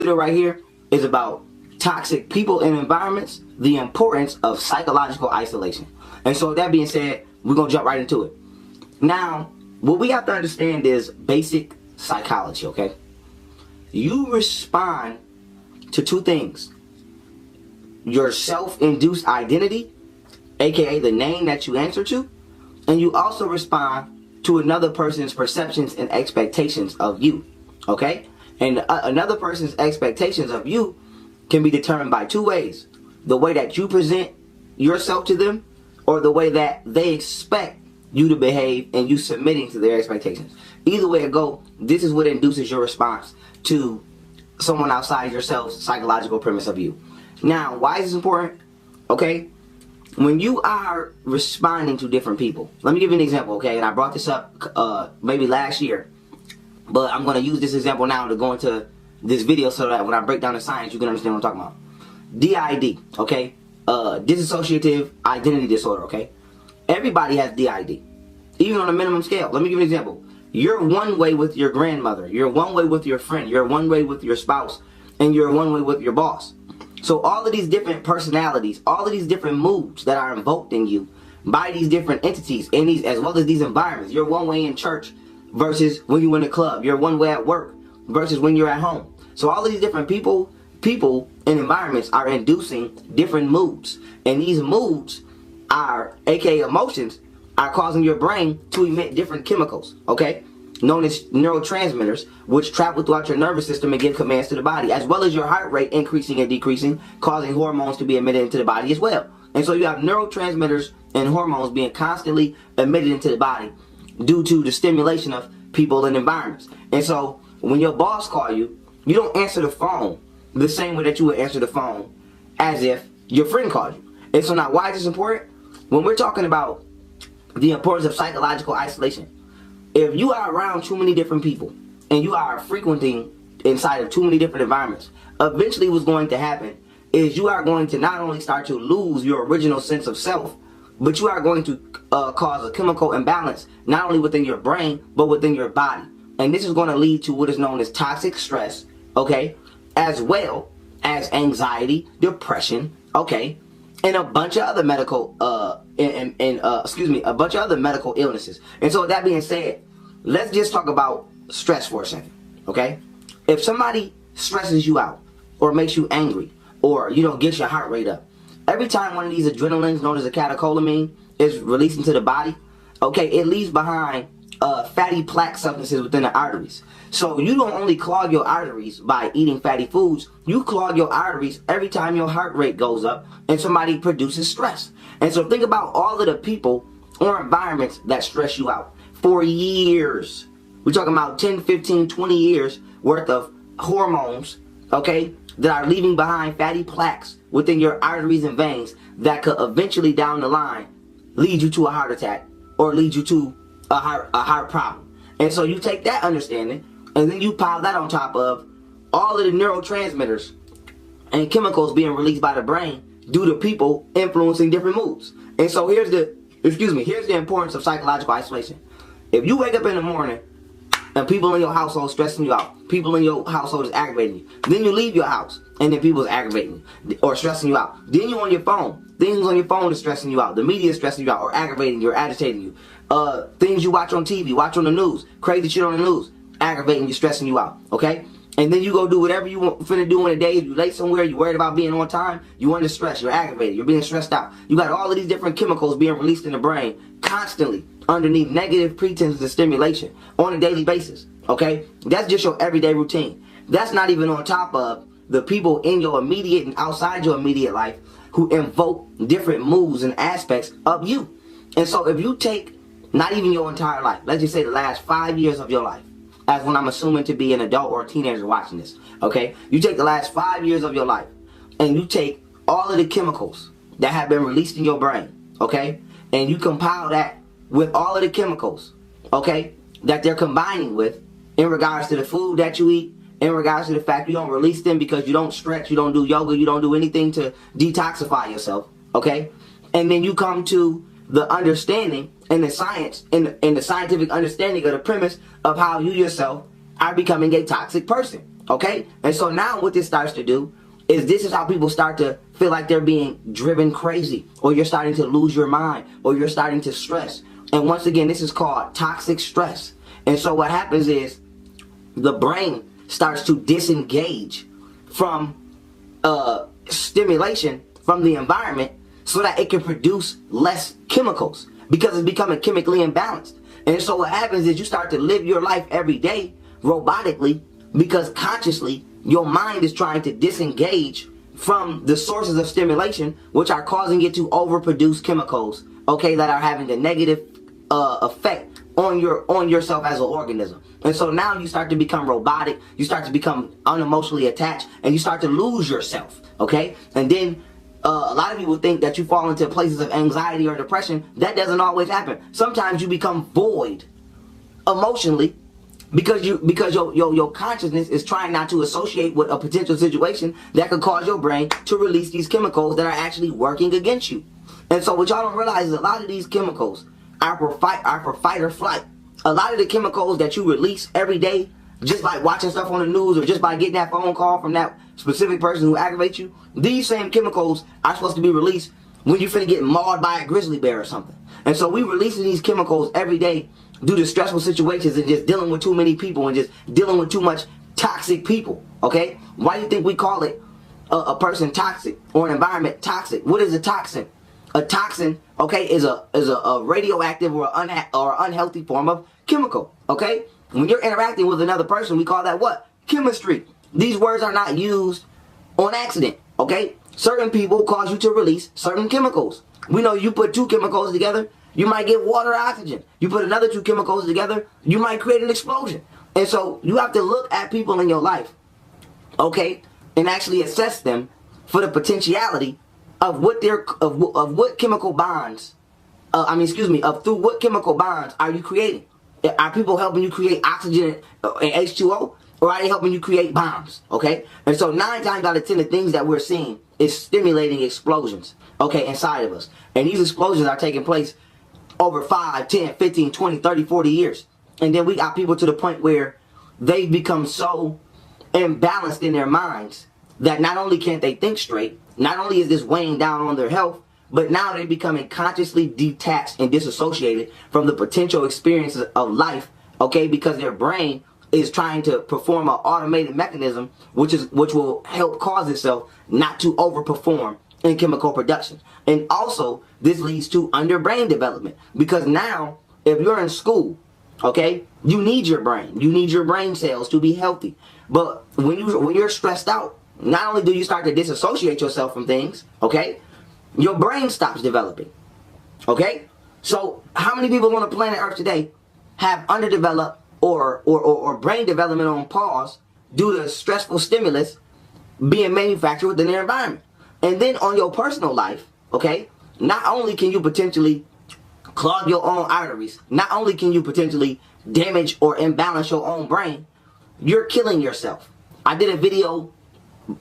video right here is about toxic people and environments, the importance of psychological isolation. And so with that being said, we're going to jump right into it. Now, what we have to understand is basic psychology, okay? You respond to two things. Your self-induced identity, aka the name that you answer to, and you also respond to another person's perceptions and expectations of you, okay? And another person's expectations of you can be determined by two ways. The way that you present yourself to them, or the way that they expect you to behave and you submitting to their expectations. Either way it go, this is what induces your response to someone outside yourself's psychological premise of you. Now, why is this important? Okay, when you are responding to different people, let me give you an example, okay? And I brought this up maybe last year, but I'm going to use this example now to go into this video so that when I break down the science, you can understand what I'm talking about. DID, okay? Dissociative identity disorder, okay? Everybody has DID, even on a minimum scale. Let me give you an example. You're one way with your grandmother. You're one way with your friend. You're one way with your spouse. And you're one way with your boss. So all of these different personalities, all of these different moods that are invoked in you by these different entities, and these, as well as these environments. You're one way in church versus when you're in a club. You're one way at work versus when you're at home. So all of these different people and environments are inducing different moods. And these moods are, aka emotions, are causing your brain to emit different chemicals, okay? Known as neurotransmitters, which travel throughout your nervous system and give commands to the body, as well as your heart rate increasing and decreasing, causing hormones to be emitted into the body as well. And so you have neurotransmitters and hormones being constantly emitted into the body due to the stimulation of people and environments. And so when your boss calls you, you don't answer the phone the same way that you would answer the phone as if your friend called you. And so now, why is this important? When we're talking about the importance of psychological isolation, if you are around too many different people and you are frequenting inside of too many different environments, eventually what's going to happen is you are going to not only start to lose your original sense of self, but you are going to cause a chemical imbalance not only within your brain but within your body. And this is going to lead to what is known as toxic stress, okay, as well as anxiety, depression, okay, and a bunch of other medical a bunch of other medical illnesses. And so with that being said, let's just talk about stress for a second, okay? If somebody stresses you out or makes you angry or, gets your heart rate up, every time one of these adrenalines known as a catecholamine is released into the body, okay, it leaves behind fatty plaque substances within the arteries. So you don't only clog your arteries by eating fatty foods, you clog your arteries every time your heart rate goes up and somebody produces stress. And so think about all of the people or environments that stress you out for years. We're talking about 10, 15, 20 years worth of hormones, okay, that are leaving behind fatty plaques within your arteries and veins that could eventually down the line lead you to a heart attack or lead you to a heart problem. And so you take that understanding and then you pile that on top of all of the neurotransmitters and chemicals being released by the brain due to people influencing different moods. And so here's the importance of psychological isolation. If you wake up in the morning and people in your household stressing you out, people in your household is aggravating you, then you leave your house and then people is aggravating you or stressing you out. Then you're on your phone. Things on your phone is stressing you out. The media is stressing you out or aggravating you or agitating you. Things you watch on TV, watch on the news, crazy shit on the news, aggravating you, stressing you out, okay? And then you go do whatever you want finna do in a day. If you late somewhere, you worried about being on time, you under stress, you're aggravated, you're being stressed out. You got all of these different chemicals being released in the brain constantly underneath negative pretenses of stimulation on a daily basis, okay? That's just your everyday routine. That's not even on top of the people in your immediate and outside your immediate life who invoke different moods and aspects of you. And so if you take not even your entire life, let's just say the last 5 years of your life, as when I'm assuming to be an adult or a teenager watching this, okay? You take the last 5 years of your life and you take all of the chemicals that have been released in your brain, okay? And you compile that with all of the chemicals, okay, that they're combining with in regards to the food that you eat, in regards to the fact you don't release them because you don't stretch, you don't do yoga, you don't do anything to detoxify yourself, okay? And then you come to the understanding and the science and the scientific understanding of the premise of how you yourself are becoming a toxic person, Okay? And so now what this starts to do is this is how people start to feel like they're being driven crazy, or you're starting to lose your mind, or you're starting to stress. And once again, this is called toxic stress. And so what happens is the brain starts to disengage from stimulation from the environment so that it can produce less chemicals because it's becoming chemically imbalanced. And so what happens is you start to live your life every day robotically because consciously your mind is trying to disengage from the sources of stimulation, which are causing it to overproduce chemicals, okay, that are having a negative effect on yourself as an organism. And so now you start to become robotic, you start to become unemotionally attached, and you start to lose yourself, okay? And then a lot of people think that you fall into places of anxiety or depression. That doesn't always happen. Sometimes you become void emotionally because your consciousness is trying not to associate with a potential situation that could cause your brain to release these chemicals that are actually working against you. And so what y'all don't realize is a lot of these chemicals are for fight or flight. A lot of the chemicals that you release every day, just by watching stuff on the news or just by getting that phone call from that specific person who aggravates you, these same chemicals are supposed to be released when you're finna get mauled by a grizzly bear or something. And so we releasing these chemicals every day due to stressful situations and just dealing with too many people and just dealing with too much toxic people, okay? Why do you think we call it a person toxic or an environment toxic? What is a toxin? A toxin, okay, is a radioactive or unhealthy form of chemical, okay? When you're interacting with another person, we call that what? Chemistry. These words are not used on accident, okay? Certain people cause you to release certain chemicals. We know you put two chemicals together, you might get water or oxygen. You put another two chemicals together, you might create an explosion. And so you have to look at people in your life, okay, and actually assess them for the potentiality of what what chemical bonds, through what chemical bonds are you creating? Are people helping you create oxygen and H2O, or are they helping you create bombs? Okay, and so 9 times out of 10, the things that we're seeing is stimulating explosions, okay, inside of us, and these explosions are taking place over 5, 10, 15, 20, 30, 40 years, and then we got people to the point where they've become so imbalanced in their minds that not only can't they think straight, not only is this weighing down on their health, but now they're becoming consciously detached and disassociated from the potential experiences of life, okay, because their brain is trying to perform an automated mechanism which will help cause itself not to overperform in chemical production. And also, this leads to underbrain development, because now, if you're in school, okay, you need your brain. You need your brain cells to be healthy. But when you're stressed out, not only do you start to disassociate yourself from things, okay, your brain stops developing, okay? So how many people on the planet Earth today have underdeveloped or brain development on pause due to stressful stimulus being manufactured within their environment? And then on your personal life, okay, not only can you potentially clog your own arteries, not only can you potentially damage or imbalance your own brain, you're killing yourself. I did a video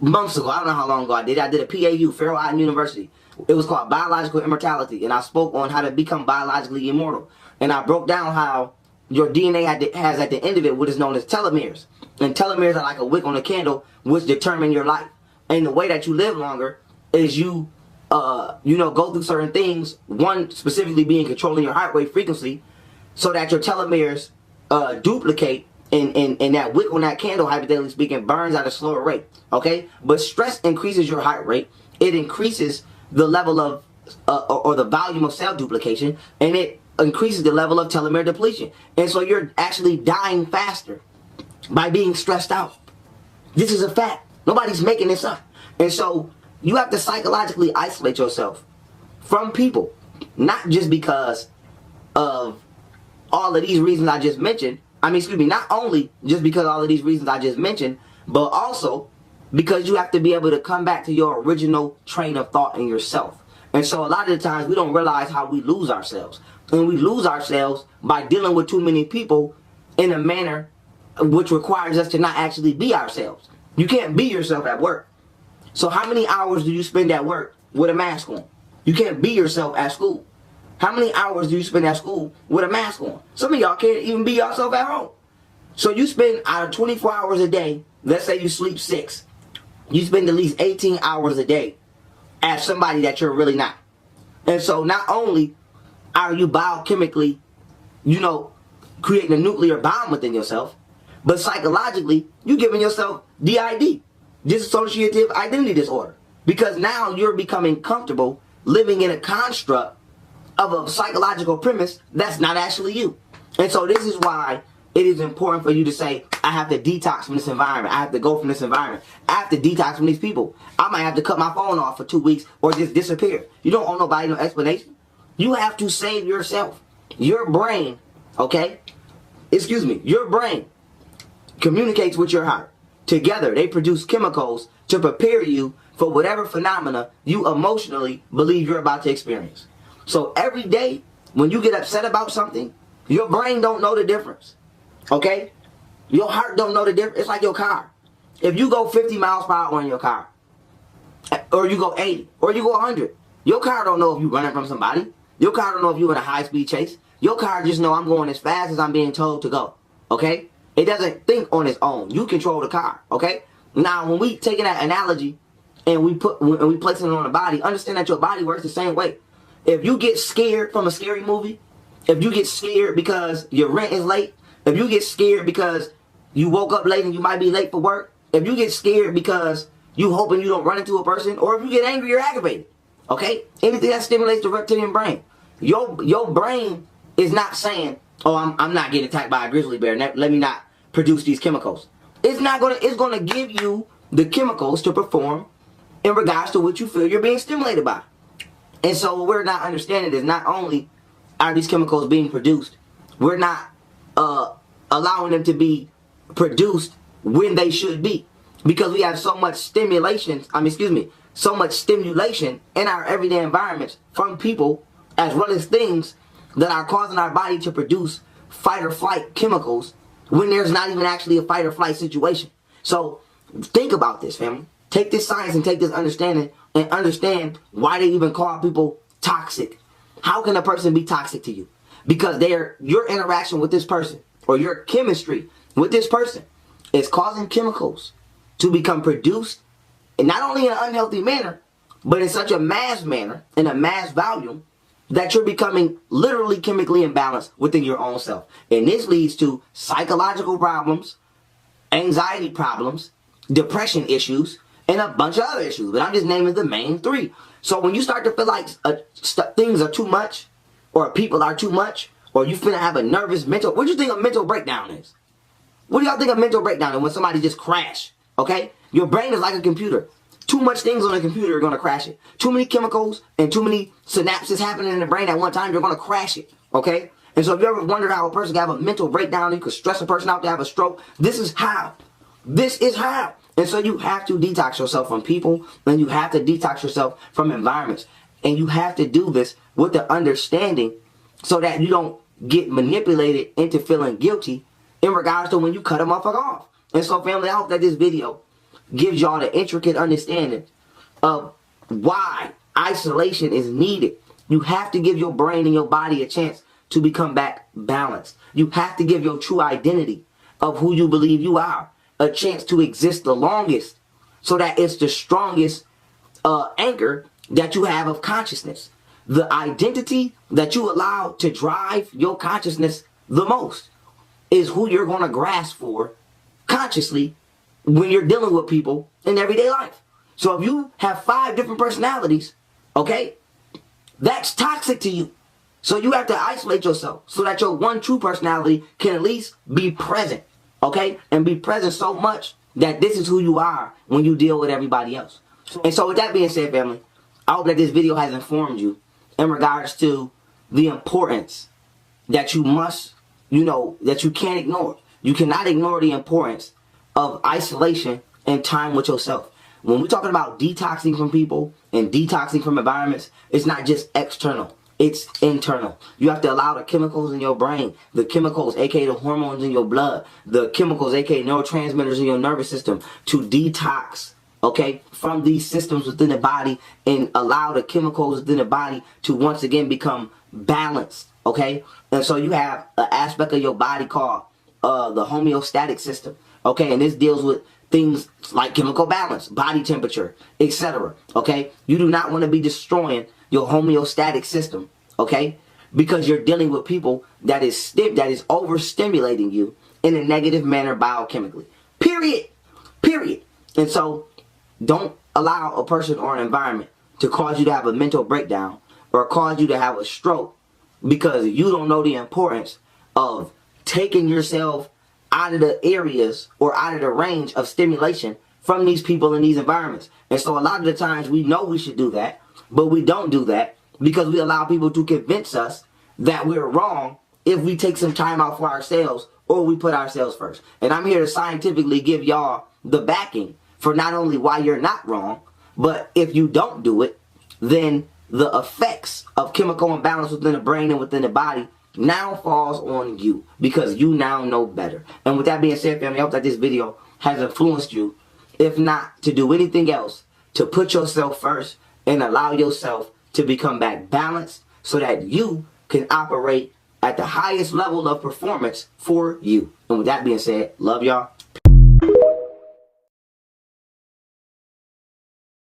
months ago, I don't know how long ago I did a PAU, Farrell Island University. It was called Biological Immortality, and I spoke on how to become biologically immortal. And I broke down how your DNA has at the end of it what is known as telomeres. And telomeres are like a wick on a candle which determine your life. And the way that you live longer is you go through certain things, one specifically being controlling your heart rate frequency so that your telomeres duplicate and that wick on that candle, hypothetically speaking, burns at a slower rate, okay? But stress increases your heart rate. It increases the level of, or the volume of cell duplication, and it increases the level of telomere depletion. And so you're actually dying faster by being stressed out. This is a fact. Nobody's making this up. And so you have to psychologically isolate yourself from people, not just because of all of these reasons I just mentioned. Not only just because of all of these reasons I just mentioned, but also because you have to be able to come back to your original train of thought in yourself. And so a lot of the times we don't realize how we lose ourselves. And we lose ourselves by dealing with too many people in a manner which requires us to not actually be ourselves. You can't be yourself at work. So how many hours do you spend at work with a mask on? You can't be yourself at school. How many hours do you spend at school with a mask on? Some of y'all can't even be yourself at home. So you spend out of 24 hours a day let's say you sleep 6. You spend at least 18 hours a day as somebody that you're really not. And so not only are you biochemically, creating a nuclear bomb within yourself, but psychologically, you're giving yourself DID, dissociative identity disorder. Because now you're becoming comfortable living in a construct of a psychological premise that's not actually you. And so this is why it is important for you to say, I have to detox from this environment. I have to go from this environment. I have to detox from these people. I might have to cut my phone off for 2 weeks or just disappear. You don't owe nobody no explanation. You have to save yourself. Your brain, your brain communicates with your heart. Together, they produce chemicals to prepare you for whatever phenomena you emotionally believe you're about to experience. So every day, when you get upset about something, your brain don't know the difference. Okay? Your heart don't know the difference. It's like your car. If you go 50 miles per hour in your car, or you go 80, or you go 100, your car don't know if you're running from somebody. Your car don't know if you're in a high-speed chase. Your car just know I'm going as fast as I'm being told to go. Okay? It doesn't think on its own. You control the car. Okay? Now, when we taking that analogy and we place it on the body, understand that your body works the same way. If you get scared from a scary movie, if you get scared because your rent is late, if you get scared because you woke up late and you might be late for work, if you get scared because you hoping you don't run into a person, or if you get angry or aggravated, okay? Anything that stimulates the reptilian brain. Your brain is not saying, oh, I'm not getting attacked by a grizzly bear. Let me not produce these chemicals. It's gonna give you the chemicals to perform in regards to what you feel you're being stimulated by. And so what we're not understanding is not only are these chemicals being produced, we're not allowing them to be produced when they should be, because we have so much stimulation in our everyday environments from people as well as things that are causing our body to produce fight or flight chemicals when there's not even actually a fight or flight situation. So think about this, family. Take this science and take this understanding and understand why they even call people toxic. How can a person be toxic to you? Because your interaction with this person or your chemistry with this person is causing chemicals to become produced, and not only in an unhealthy manner, but in such a mass manner, in a mass volume, that you're becoming literally chemically imbalanced within your own self. And this leads to psychological problems, anxiety problems, depression issues, and a bunch of other issues. But I'm just naming the main 3. So when you start to feel like things are too much, or people are too much, or you finna have a nervous mental, what do you think a mental breakdown is? What do y'all think a mental breakdown is? When somebody just crash, okay? Your brain is like a computer. Too much things on a computer are going to crash it. Too many chemicals and too many synapses happening in the brain at one time, you're going to crash it, okay? And so if you ever wondered how a person can have a mental breakdown, you could stress a person out to have a stroke, this is how. This is how. And so you have to detox yourself from people, and you have to detox yourself from environments. And you have to do this with the understanding so that you don't get manipulated into feeling guilty in regards to when you cut a motherfucker off. And so, family, I hope that this video gives y'all the intricate understanding of why isolation is needed. You have to give your brain and your body a chance to become back balanced. You have to give your true identity of who you believe you are a chance to exist the longest, so that it's the strongest anchor that you have of consciousness. The identity that you allow to drive your consciousness the most is who you're going to grasp for consciously when you're dealing with people in everyday life. So if you have 5 different personalities, okay, that's toxic to you. So you have to isolate yourself so that your one true personality can at least be present, okay, and be present so much that this is who you are when you deal with everybody else. And so with that being said, family, I hope that this video has informed you in regards to the importance that you must, that you can't ignore. You cannot ignore the importance of isolation and time with yourself. When we're talking about detoxing from people and detoxing from environments, it's not just external. It's internal. You have to allow the chemicals in your brain, the chemicals, aka the hormones in your blood, the chemicals, aka neurotransmitters in your nervous system, to detox, okay, from these systems within the body, and allow the chemicals within the body to once again become balanced, okay? And so you have an aspect of your body called the homeostatic system, okay? And this deals with things like chemical balance, body temperature, etc. Okay? You do not want to be destroying your homeostatic system, okay? Because you're dealing with people that is overstimulating you in a negative manner biochemically. Period. Period. And so don't allow a person or an environment to cause you to have a mental breakdown or cause you to have a stroke because you don't know the importance of taking yourself out of the areas or out of the range of stimulation from these people in these environments. And so a lot of the times we know we should do that, but we don't do that because we allow people to convince us that we're wrong if we take some time out for ourselves or we put ourselves first. And I'm here to scientifically give y'all the backing for not only why you're not wrong, but if you don't do it, then the effects of chemical imbalance within the brain and within the body now falls on you because you now know better. And with that being said, family, I hope that this video has influenced you, if not to do anything else, to put yourself first and allow yourself to become back balanced so that you can operate at the highest level of performance for you. And with that being said, love y'all.